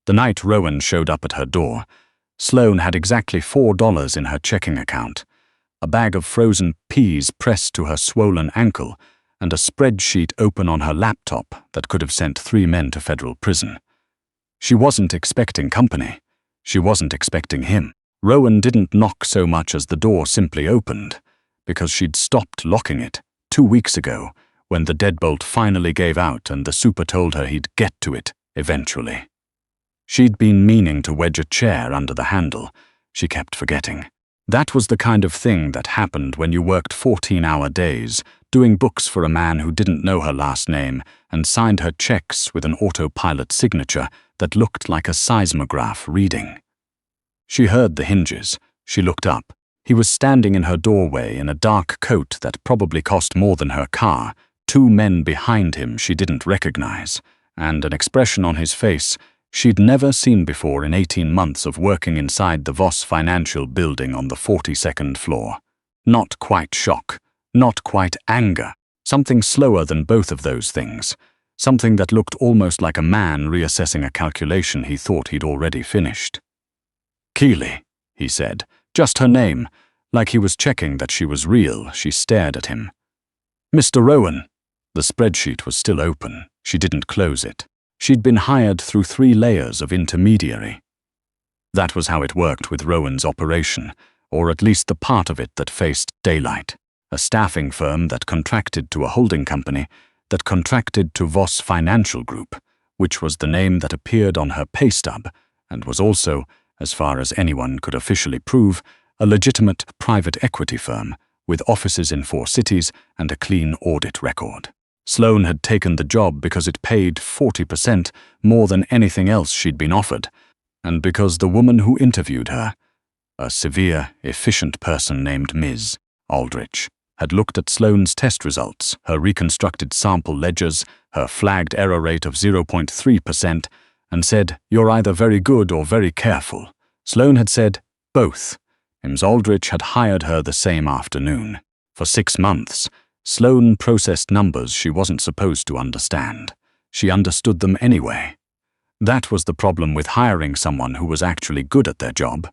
The night Rowan showed up at her door, Sloane had exactly $4 in her checking account, a bag of frozen peas pressed to her swollen ankle, and a spreadsheet open on her laptop that could have sent 3 men to federal prison. She wasn't expecting company. She wasn't expecting him. Rowan didn't knock so much as the door simply opened, because she'd stopped locking it 2 weeks ago when the deadbolt finally gave out and the super told her he'd get to it eventually. She'd been meaning to wedge a chair under the handle. She kept forgetting. That was the kind of thing that happened when you worked 14-hour days, doing books for a man who didn't know her last name and signed her checks with an autopilot signature that looked like a seismograph reading. She heard the hinges. She looked up. He was standing in her doorway in a dark coat that probably cost more than her car, 2 men behind him she didn't recognize, and an expression on his face she'd never seen before in 18 months of working inside the Voss Financial building on the 42nd floor. Not quite shock, not quite anger, something slower than both of those things, something that looked almost like a man reassessing a calculation he thought he'd already finished. "Keeley," he said, just her name, like he was checking that she was real. She stared at him. "Mr. Rowan." The spreadsheet was still open. She didn't close it. She'd been hired through 3 layers of intermediary. That was how it worked with Rowan's operation, or at least the part of it that faced daylight. A staffing firm that contracted to a holding company that contracted to Voss Financial Group, which was the name that appeared on her pay stub and was also, as far as anyone could officially prove, a legitimate private equity firm with offices in 4 cities and a clean audit record. Sloane had taken the job because it paid 40% more than anything else she'd been offered, and because the woman who interviewed her, a severe, efficient person named Ms. Aldrich, had looked at Sloane's test results, her reconstructed sample ledgers, her flagged error rate of 0.3%, and said, "You're either very good or very careful." Sloane had said, "Both." Ms. Aldrich had hired her the same afternoon. For 6 months, Sloane processed numbers she wasn't supposed to understand. She understood them anyway. That was the problem with hiring someone who was actually good at their job.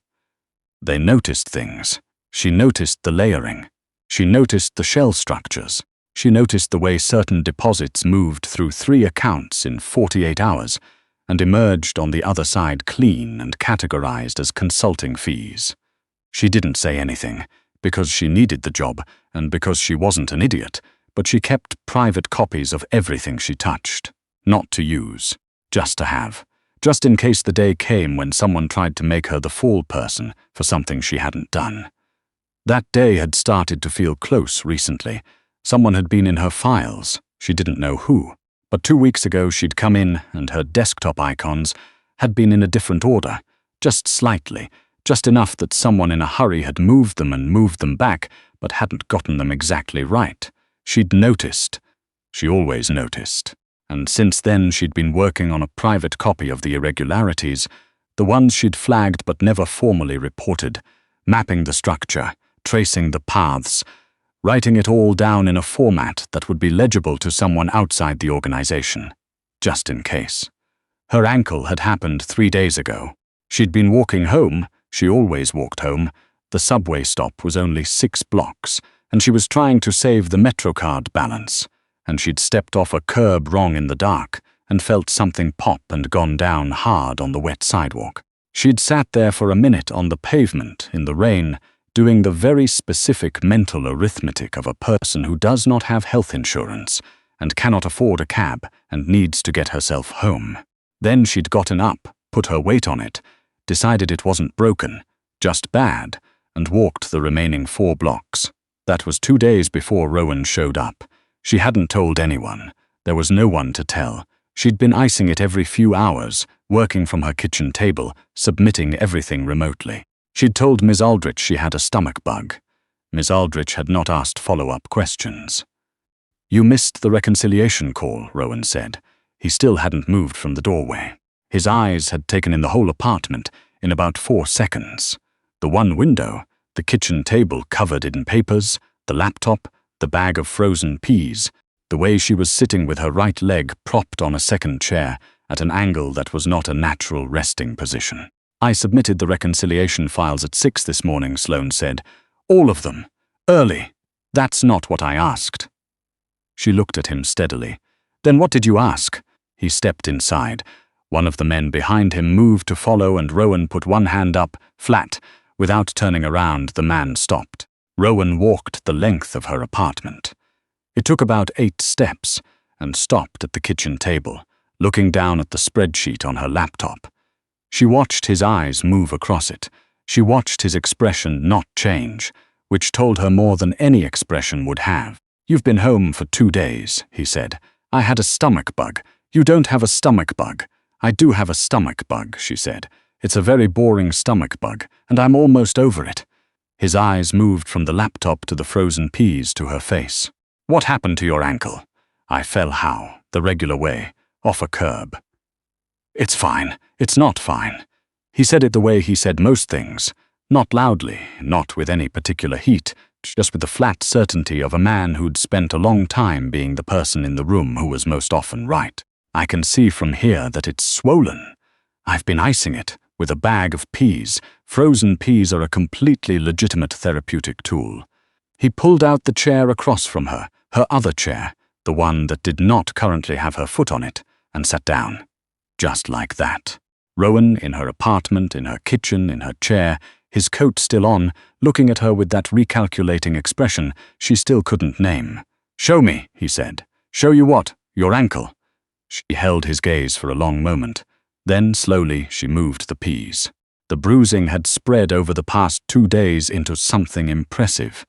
They noticed things. She noticed the layering. She noticed the shell structures. She noticed the way certain deposits moved through 3 accounts in 48 hours and emerged on the other side clean and categorized as consulting fees. She didn't say anything, because she needed the job and because she wasn't an idiot, but she kept private copies of everything she touched. Not to use, just to have, just in case the day came when someone tried to make her the fall person for something she hadn't done. That day had started to feel close recently. Someone had been in her files. She didn't know who. But 2 weeks ago she'd come in and her desktop icons had been in a different order, just slightly, just enough that someone in a hurry had moved them and moved them back, but hadn't gotten them exactly right. She'd noticed. She always noticed. And since then she'd been working on a private copy of the irregularities, the ones she'd flagged but never formally reported, mapping the structure, tracing the paths, writing it all down in a format that would be legible to someone outside the organization, just in case. Her ankle had happened 3 days ago. She'd been walking home. She always walked home. The subway stop was only 6 blocks, and she was trying to save the MetroCard balance, and she'd stepped off a curb wrong in the dark and felt something pop and gone down hard on the wet sidewalk. She'd sat there for a minute on the pavement in the rain, doing the very specific mental arithmetic of a person who does not have health insurance and cannot afford a cab and needs to get herself home. Then she'd gotten up, put her weight on it, decided it wasn't broken, just bad, and walked the remaining 4 blocks. That was 2 days before Rowan showed up. She hadn't told anyone. There was no one to tell. She'd been icing it every few hours, working from her kitchen table, submitting everything remotely. She'd told Ms. Aldrich she had a stomach bug. Ms. Aldrich had not asked follow-up questions. "You missed the reconciliation call," Rowan said. He still hadn't moved from the doorway. His eyes had taken in the whole apartment in about 4 seconds. The one window, the kitchen table covered in papers, the laptop, the bag of frozen peas, the way she was sitting with her right leg propped on a second chair at an angle that was not a natural resting position. "I submitted the reconciliation files at 6 this morning," Sloane said. "All of them. Early. That's not what I asked." She looked at him steadily. "Then what did you ask?" He stepped inside. One of the men behind him moved to follow, and Rowan put one hand up, flat. Without turning around, the man stopped. Rowan walked the length of her apartment. It took about 8 steps, and stopped at the kitchen table, looking down at the spreadsheet on her laptop. She watched his eyes move across it. She watched his expression not change, which told her more than any expression would have. "You've been home for 2 days," he said. "I had a stomach bug." "You don't have a stomach bug." "I do have a stomach bug," she said. "It's a very boring stomach bug, and I'm almost over it." His eyes moved from the laptop to the frozen peas to her face. "What happened to your ankle?" "I fell how? The regular way, off a curb." "It's fine. It's not fine." He said it the way he said most things. Not loudly, not with any particular heat, just with the flat certainty of a man who'd spent a long time being the person in the room who was most often right. "I can see from here that it's swollen. I've been icing it with a bag of peas. Frozen peas are a completely legitimate therapeutic tool." He pulled out the chair across from her, her other chair, the one that did not currently have her foot on it, and sat down. Just like that. Rowan, in her apartment, in her kitchen, in her chair, his coat still on, looking at her with that recalculating expression she still couldn't name. "Show me," he said. "Show you what? Your ankle." She held his gaze for a long moment. Then, slowly, she moved the peas. The bruising had spread over the past 2 days into something impressive.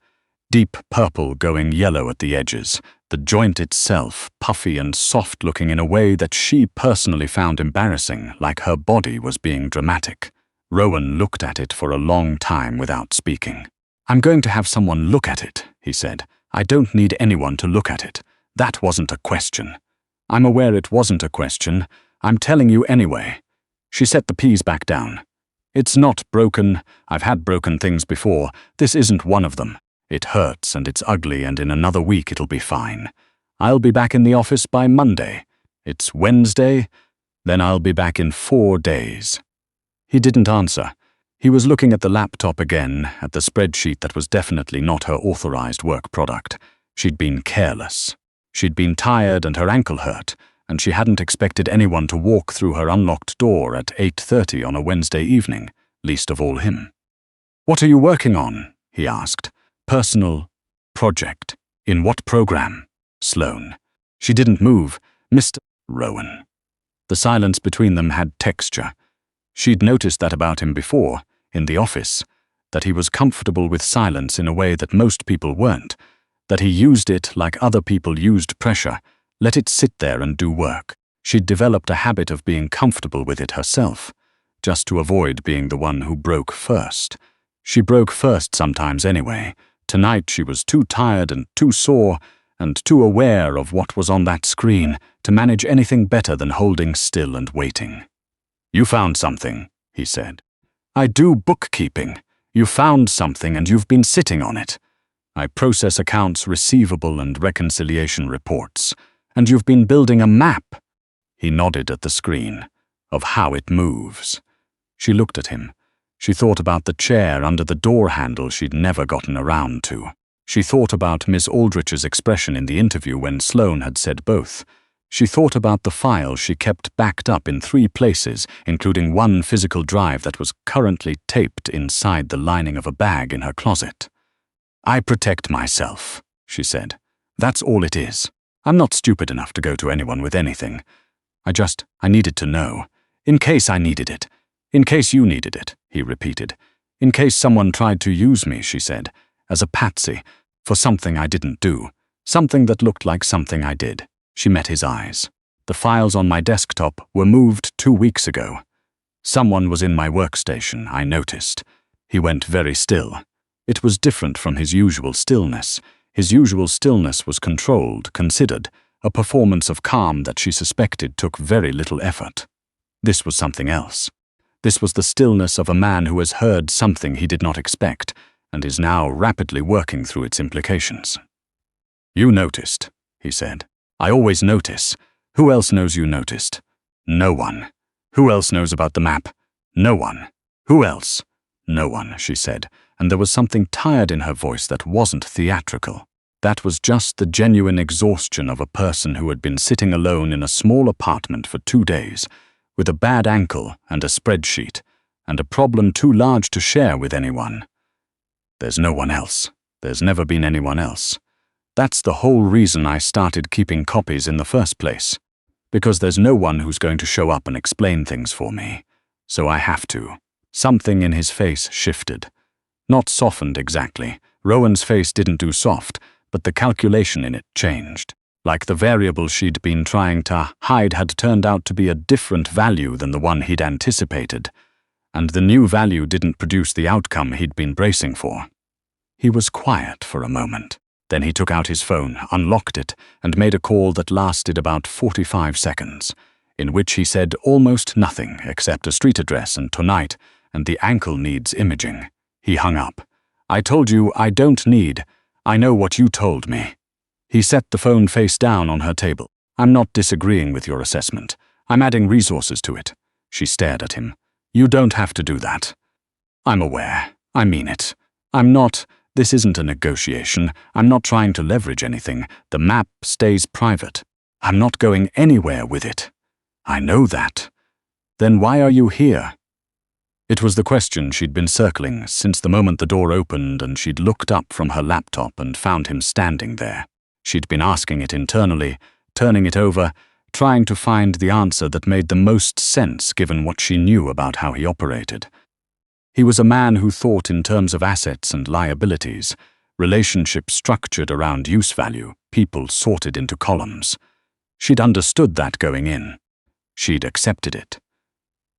Deep purple going yellow at the edges, the joint itself puffy and soft-looking in a way that she personally found embarrassing, like her body was being dramatic. Rowan looked at it for a long time without speaking. "I'm going to have someone look at it," he said. "I don't need anyone to look at it. That wasn't a question." "I'm aware it wasn't a question. I'm telling you anyway." She set the peas back down. "It's not broken. I've had broken things before. This isn't one of them. It hurts and it's ugly, and in another week it'll be fine. I'll be back in the office by Monday. It's Wednesday. Then I'll be back in 4 days. He didn't answer. He was looking at the laptop again, at the spreadsheet that was definitely not her authorized work product. She'd been careless. She'd been tired and her ankle hurt, and she hadn't expected anyone to walk through her unlocked door at 8:30 on a Wednesday evening, least of all him. "What are you working on?" he asked. "Personal project. In what program?" "Sloane." She didn't move. "Mr. Rowan." The silence between them had texture. She'd noticed that about him before, in the office, that he was comfortable with silence in a way that most people weren't, that he used it like other people used pressure, let it sit there and do work. She'd developed a habit of being comfortable with it herself, just to avoid being the one who broke first. She broke first sometimes anyway. Tonight she was too tired and too sore and too aware of what was on that screen to manage anything better than holding still and waiting. "You found something," he said. "I do bookkeeping. You found something and you've been sitting on it. I process accounts receivable and reconciliation reports. And you've been building a map." He nodded at the screen, "of how it moves." She looked at him. She thought about the chair under the door handle she'd never gotten around to. She thought about Miss Aldrich's expression in the interview when Sloane had said both. She thought about the file she kept backed up in 3 places, including one physical drive that was currently taped inside the lining of a bag in her closet. "I protect myself," she said. "That's all it is. I'm not stupid enough to go to anyone with anything. I needed to know. In case I needed it. In case you needed it," he repeated. "In case someone tried to use me," she said, "as a patsy, for something I didn't do. Something that looked like something I did." She met his eyes. "The files on my desktop were moved 2 weeks ago. Someone was in my workstation, I noticed." He went very still. It was different from his usual stillness. His usual stillness was controlled, considered, a performance of calm that she suspected took very little effort. This was something else. This was the stillness of a man who has heard something he did not expect, and is now rapidly working through its implications. "You noticed," he said. "I always notice. Who else knows you noticed?" No one. Who else knows about the map? No one. Who else? No one, she said, and there was something tired in her voice that wasn't theatrical. That was just the genuine exhaustion of a person who had been sitting alone in a small apartment for 2 days, with a bad ankle and a spreadsheet, and a problem too large to share with anyone. There's no one else. There's never been anyone else. That's the whole reason I started keeping copies in the first place. Because there's no one who's going to show up and explain things for me. So I have to. Something in his face shifted. Not softened exactly. Rowan's face didn't do soft, but the calculation in it changed. Like the variable she'd been trying to hide had turned out to be a different value than the one he'd anticipated. And the new value didn't produce the outcome he'd been bracing for. He was quiet for a moment. Then he took out his phone, unlocked it, and made a call that lasted about 45 seconds, in which he said almost nothing except a street address and tonight, and the ankle needs imaging. He hung up. I told you I don't need. I know what you told me. He set the phone face down on her table. I'm not disagreeing with your assessment. I'm adding resources to it. She stared at him. You don't have to do that. I'm aware. I mean it. I'm not. This isn't a negotiation. I'm not trying to leverage anything. The map stays private. I'm not going anywhere with it. I know that. Then why are you here? It was the question she'd been circling since the moment the door opened and she'd looked up from her laptop and found him standing there. She'd been asking it internally, turning it over, trying to find the answer that made the most sense given what she knew about how he operated. He was a man who thought in terms of assets and liabilities, relationships structured around use value, people sorted into columns. She'd understood that going in. She'd accepted it.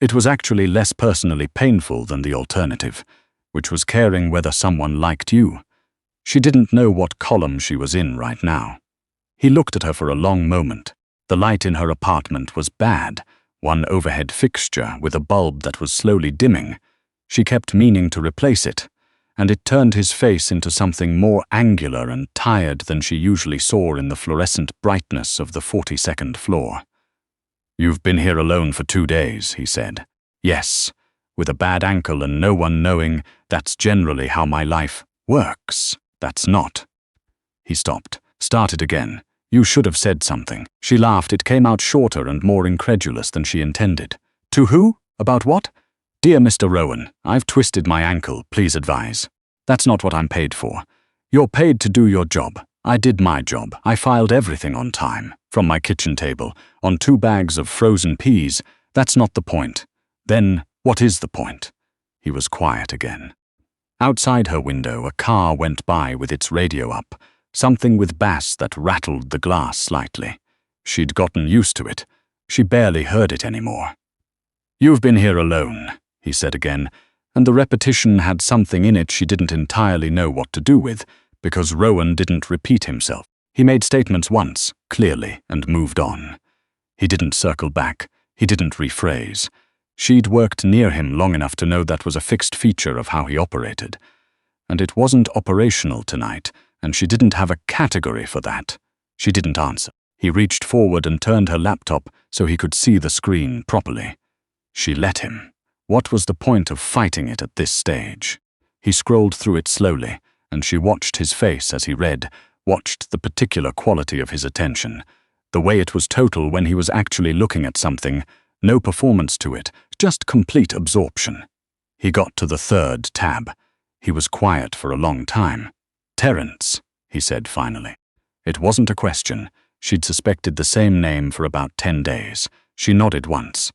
It was actually less personally painful than the alternative, which was caring whether someone liked you. She didn't know what column she was in right now. He looked at her for a long moment. The light in her apartment was bad, one overhead fixture with a bulb that was slowly dimming. She kept meaning to replace it, and it turned his face into something more angular and tired than she usually saw in the fluorescent brightness of the 42nd floor. You've been here alone for 2 days, he said. Yes, with a bad ankle and no one knowing, that's generally how my life works. That's not. He stopped, started again. You should have said something. She laughed. It came out shorter and more incredulous than she intended. To who? About what? Dear Mr. Rowan, I've twisted my ankle, please advise. That's not what I'm paid for. You're paid to do your job. I did my job. I filed everything on time, from my kitchen table, on 2 bags of frozen peas. That's not the point. Then, what is the point? He was quiet again. Outside her window, a car went by with its radio up, something with bass that rattled the glass slightly. She'd gotten used to it. She barely heard it anymore. You've been here alone, he said again, and the repetition had something in it she didn't entirely know what to do with, because Rowan didn't repeat himself. He made statements once, clearly, and moved on. He didn't circle back. He didn't rephrase. She'd worked near him long enough to know that was a fixed feature of how he operated. And it wasn't operational tonight, and she didn't have a category for that. She didn't answer. He reached forward and turned her laptop so he could see the screen properly. She let him. What was the point of fighting it at this stage? He scrolled through it slowly, and she watched his face as he read, watched the particular quality of his attention, the way it was total when he was actually looking at something, no performance to it, just complete absorption. He got to the 3rd tab. He was quiet for a long time. Terence, he said finally. It wasn't a question. She'd suspected the same name for about 10 days. She nodded once.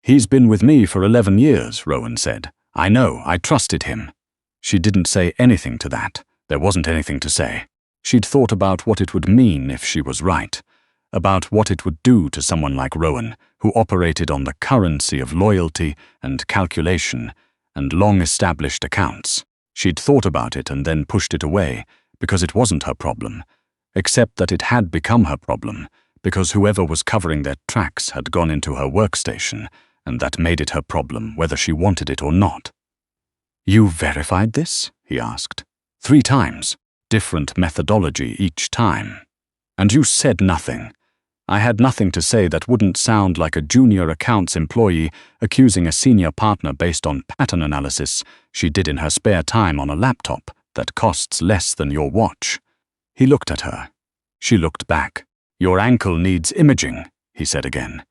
He's been with me for 11 years, Rowan said. I know, I trusted him. She didn't say anything to that. There wasn't anything to say. She'd thought about what it would mean if she was right, about what it would do to someone like Rowan, who operated on the currency of loyalty and calculation and long-established accounts. She'd thought about it and then pushed it away, because it wasn't her problem, except that it had become her problem, because whoever was covering their tracks had gone into her workstation, and that made it her problem whether she wanted it or not. You verified this? He asked. 3 times. Different methodology each time. And you said nothing. I had nothing to say that wouldn't sound like a junior accounts employee accusing a senior partner based on pattern analysis she did in her spare time on a laptop that costs less than your watch. He looked at her. She looked back. Your ankle needs imaging, he said again.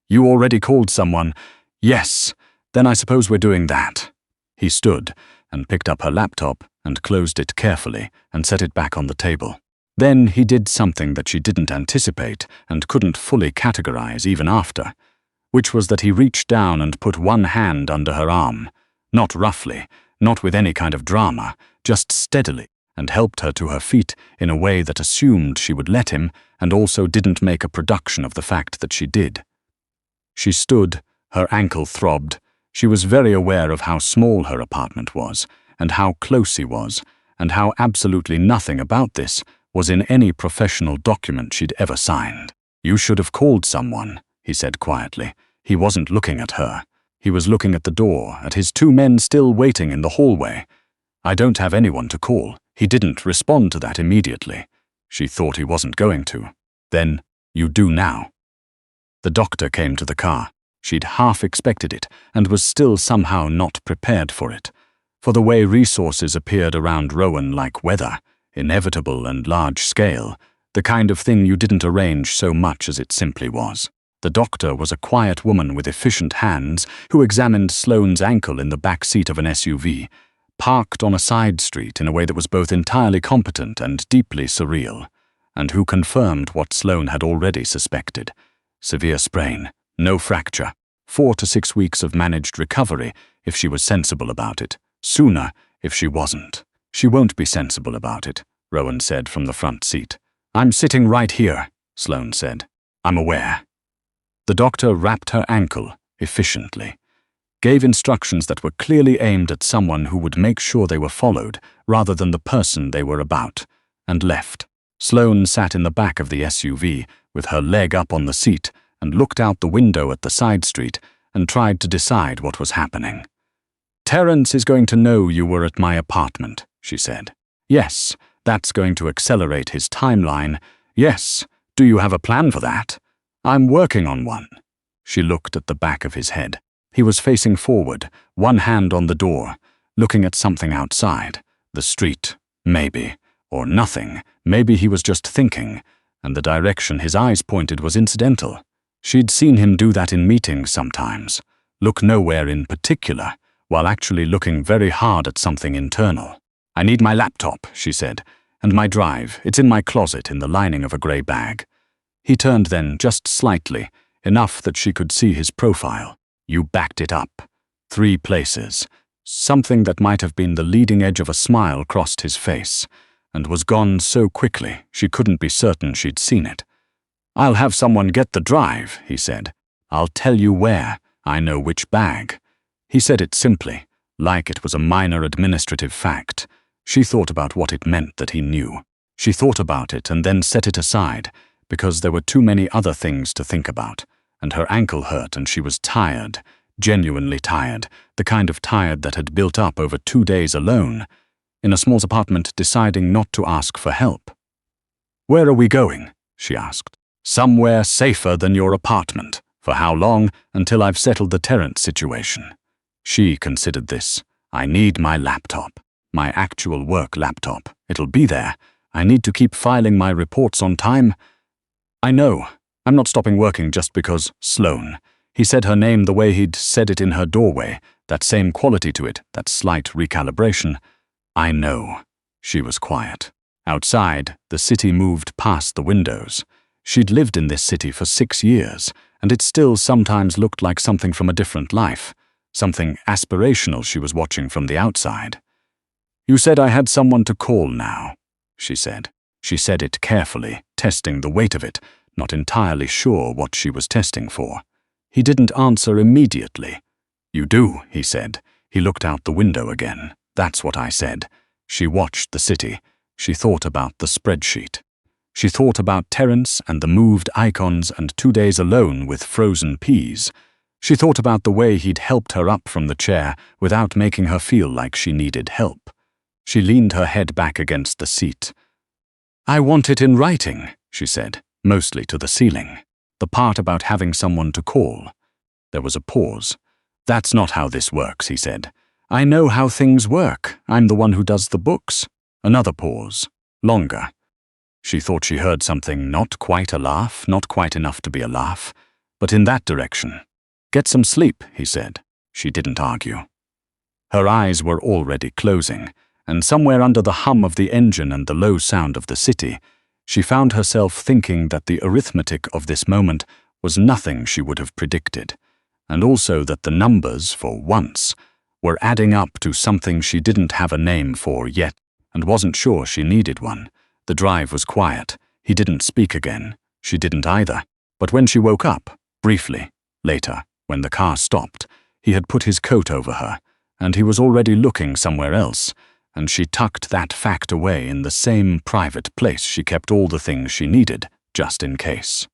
You already called someone. Yes, then I suppose we're doing that. He stood and picked up her laptop and closed it carefully and set it back on the table. Then he did something that she didn't anticipate and couldn't fully categorize even after, which was that he reached down and put one hand under her arm, not roughly, not with any kind of drama, just steadily, and helped her to her feet in a way that assumed she would let him and also didn't make a production of the fact that she did. She stood, her ankle throbbed. She was very aware of how small her apartment was, and how close he was, and how absolutely nothing about this was in any professional document she'd ever signed. You should have called someone, he said quietly. He wasn't looking at her. He was looking at the door, at his two men still waiting in the hallway. I don't have anyone to call. He didn't respond to that immediately. She thought he wasn't going to. Then, you do now. The doctor came to the car. She'd half expected it, and was still somehow not prepared for it. For the way resources appeared around Rowan like weather, inevitable and large-scale, the kind of thing you didn't arrange so much as it simply was. The doctor was a quiet woman with efficient hands who examined Sloane's ankle in the back seat of an SUV, parked on a side street in a way that was both entirely competent and deeply surreal, and who confirmed what Sloane had already suspected. Severe sprain, no fracture, 4 to 6 weeks of managed recovery if she was sensible about it, sooner if she wasn't. She won't be sensible about it, Rowan said from the front seat. I'm sitting right here, Sloane said. I'm aware. The doctor wrapped her ankle efficiently, gave instructions that were clearly aimed at someone who would make sure they were followed rather than the person they were about, and left. Sloane sat in the back of the SUV with her leg up on the seat and looked out the window at the side street and tried to decide what was happening. Terence is going to know you were at my apartment, she said. Yes, that's going to accelerate his timeline. Yes, do you have a plan for that? I'm working on one. She looked at the back of his head. He was facing forward, one hand on the door, looking at something outside. The street, maybe, or nothing. Maybe he was just thinking, and the direction his eyes pointed was incidental. She'd seen him do that in meetings sometimes, look nowhere in particular, while actually looking very hard at something internal. I need my laptop, she said, and my drive. It's in my closet in the lining of a grey bag. He turned then just slightly, enough that she could see his profile. You backed it up. 3 places. Something that might have been the leading edge of a smile crossed his face, and was gone so quickly she couldn't be certain she'd seen it. I'll have someone get the drive, he said. I'll tell you where. I know which bag. He said it simply, like it was a minor administrative fact. She thought about what it meant that he knew. She thought about it and then set it aside, because there were too many other things to think about, and her ankle hurt and she was tired, genuinely tired, the kind of tired that had built up over 2 days alone, in a small apartment deciding not to ask for help. Where are we going? She asked. Somewhere safer than your apartment. For how long? Until I've settled the Terence situation. She considered this. I need my laptop. My actual work laptop. It'll be there. I need to keep filing my reports on time. I know. I'm not stopping working just because Sloane. He said her name the way he'd said it in her doorway, that same quality to it, that slight recalibration. I know. She was quiet. Outside, the city moved past the windows. She'd lived in this city for 6 years, and it still sometimes looked like something from a different life, something aspirational she was watching from the outside. You said I had someone to call now, she said. She said it carefully, testing the weight of it, not entirely sure what she was testing for. He didn't answer immediately. You do, he said. He looked out the window again. That's what I said. She watched the city. She thought about the spreadsheet. She thought about Terence and the moved icons and 2 days alone with frozen peas. She thought about the way he'd helped her up from the chair without making her feel like she needed help. She leaned her head back against the seat. I want it in writing, she said, mostly to the ceiling. The part about having someone to call. There was a pause. "That's not how this works," he said. "I know how things work. I'm the one who does the books." Another pause. Longer. She thought she heard something, not quite a laugh, not quite enough to be a laugh, but in that direction. "Get some sleep," he said. She didn't argue. Her eyes were already closing, and somewhere under the hum of the engine and the low sound of the city, she found herself thinking that the arithmetic of this moment was nothing she would have predicted, and also that the numbers, for once, were adding up to something she didn't have a name for yet and wasn't sure she needed one. The drive was quiet. He didn't speak again. She didn't either. But when she woke up, briefly, later, when the car stopped, he had put his coat over her, and he was already looking somewhere else, and she tucked that fact away in the same private place she kept all the things she needed, just in case.